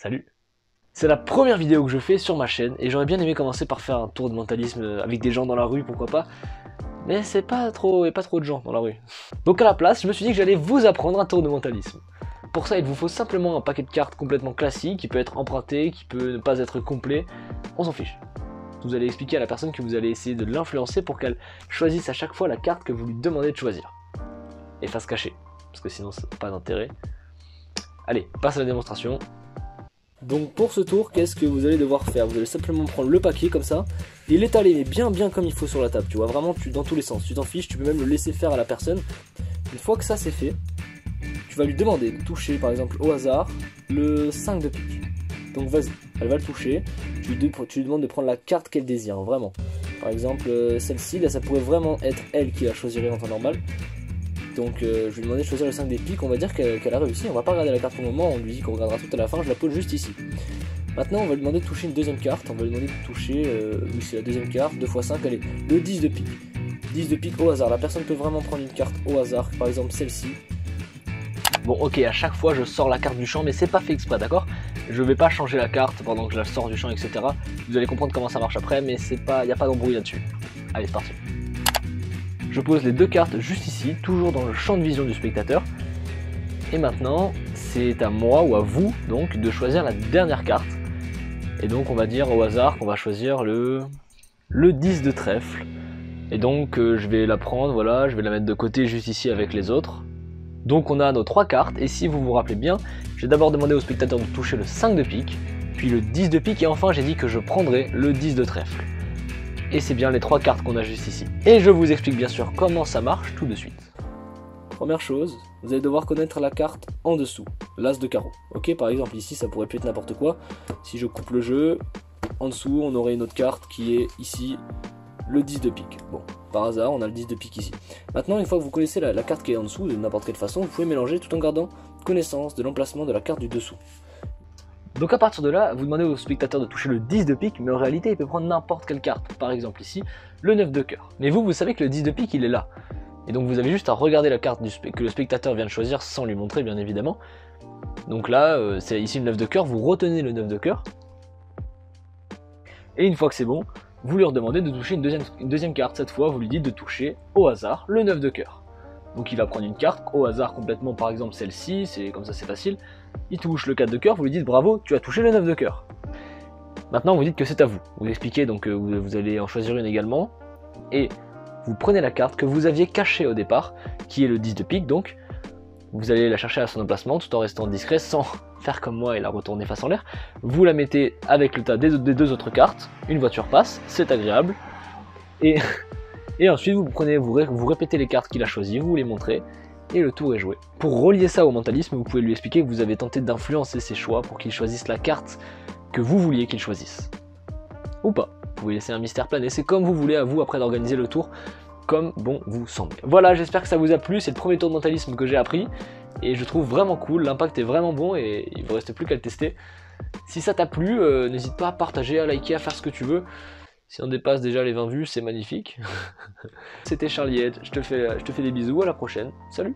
Salut. C'est la première vidéo que je fais sur ma chaîne et j'aurais bien aimé commencer par faire un tour de mentalisme avec des gens dans la rue, pourquoi pas. Mais c'est pas trop, et pas trop de gens dans la rue. Donc à la place, je me suis dit que j'allais vous apprendre un tour de mentalisme. Pour ça, il vous faut simplement un paquet de cartes complètement classique, qui peut être emprunté, qui peut ne pas être complet. On s'en fiche. Vous allez expliquer à la personne que vous allez essayer de l'influencer pour qu'elle choisisse à chaque fois la carte que vous lui demandez de choisir. Et face cachée, parce que sinon ça n'a pas d'intérêt. Allez, passe à la démonstration. Donc pour ce tour, qu'est-ce que vous allez devoir faire? Vous allez simplement prendre le paquet comme ça et l'étaler mais bien comme il faut sur la table, tu vois, vraiment dans tous les sens, tu t'en fiches, tu peux même le laisser faire à la personne. Une fois que ça c'est fait, tu vas lui demander de toucher par exemple au hasard le 5 de pique. Donc vas-y, elle va le toucher, tu lui demandes de prendre la carte qu'elle désire, vraiment. Par exemple celle-ci, là ça pourrait vraiment être elle qui la choisirait en temps normal. Donc je vais lui demander de choisir le 5 des piques, on va dire qu'elle a réussi, on va pas regarder la carte pour le moment, on lui dit qu'on regardera tout à la fin, je la pose juste ici. Maintenant on va lui demander de toucher une deuxième carte, on va lui demander de toucher, oui c'est la deuxième carte, 2 x 5, allez, le 10 de pique. 10 de pique au hasard, la personne peut vraiment prendre une carte au hasard, par exemple celle-ci. Bon ok, à chaque fois je sors la carte du champ, mais c'est pas fait exprès, d'accord? Je vais pas changer la carte pendant que je la sors du champ, etc. Vous allez comprendre comment ça marche après, mais c'est pas, y a pas d'embrouille là-dessus. Allez, c'est parti. Je pose les deux cartes juste ici, toujours dans le champ de vision du spectateur. Et maintenant, c'est à moi ou à vous donc de choisir la dernière carte. Et donc on va dire au hasard qu'on va choisir le 10 de trèfle. Et donc je vais la prendre, voilà, je vais la mettre de côté juste ici avec les autres. Donc on a nos 3 cartes, et si vous vous rappelez bien, j'ai d'abord demandé au spectateur de toucher le 5 de pique, puis le 10 de pique, et enfin j'ai dit que je prendrais le 10 de trèfle. Et c'est bien les 3 cartes qu'on a juste ici. Et je vous explique bien sûr comment ça marche tout de suite. Première chose, vous allez devoir connaître la carte en dessous, l'as de carreau. Ok, par exemple ici ça pourrait plus être n'importe quoi. Si je coupe le jeu, en dessous on aurait une autre carte qui est ici, le 10 de pique. Bon, par hasard on a le 10 de pique ici. Maintenant une fois que vous connaissez la carte qui est en dessous, de n'importe quelle façon, vous pouvez mélanger tout en gardant connaissance de l'emplacement de la carte du dessous. Donc à partir de là, vous demandez au spectateur de toucher le 10 de pique, mais en réalité il peut prendre n'importe quelle carte. Par exemple ici, le 9 de cœur. Mais vous savez que le 10 de pique il est là. Et donc vous avez juste à regarder la carte que le spectateur vient de choisir sans lui montrer bien évidemment. Donc là, c'est ici le 9 de cœur, vous retenez le 9 de cœur. Et une fois que c'est bon, vous lui redemandez de toucher une deuxième carte. Cette fois, vous lui dites de toucher au hasard le 9 de cœur. Donc il va prendre une carte au hasard complètement, par exemple celle-ci, c'est comme ça c'est facile. Il touche le 4 de cœur, vous lui dites bravo, tu as touché le 9 de cœur. Maintenant vous dites que c'est à vous. Vous expliquez donc que vous allez en choisir une également. Et vous prenez la carte que vous aviez cachée au départ, qui est le 10 de pique donc. Vous allez la chercher à son emplacement tout en restant discret sans faire comme moi et la retourner face en l'air. Vous la mettez avec le tas des deux autres cartes, une voiture passe, c'est agréable. Et ensuite vous répétez les cartes qu'il a choisies, vous les montrez, et le tour est joué. Pour relier ça au mentalisme, vous pouvez lui expliquer que vous avez tenté d'influencer ses choix pour qu'il choisisse la carte que vous vouliez qu'il choisisse. Ou pas, vous pouvez laisser un mystère planer, c'est comme vous voulez à vous après d'organiser le tour, comme bon vous semble. Voilà, j'espère que ça vous a plu, c'est le premier tour de mentalisme que j'ai appris, et je trouve vraiment cool, l'impact est vraiment bon, et il ne vous reste plus qu'à le tester. Si ça t'a plu, n'hésite pas à partager, à liker, à faire ce que tu veux. Si on dépasse déjà les 20 vues, c'est magnifique. C'était Charlie Head, je te fais des bisous, à la prochaine, salut!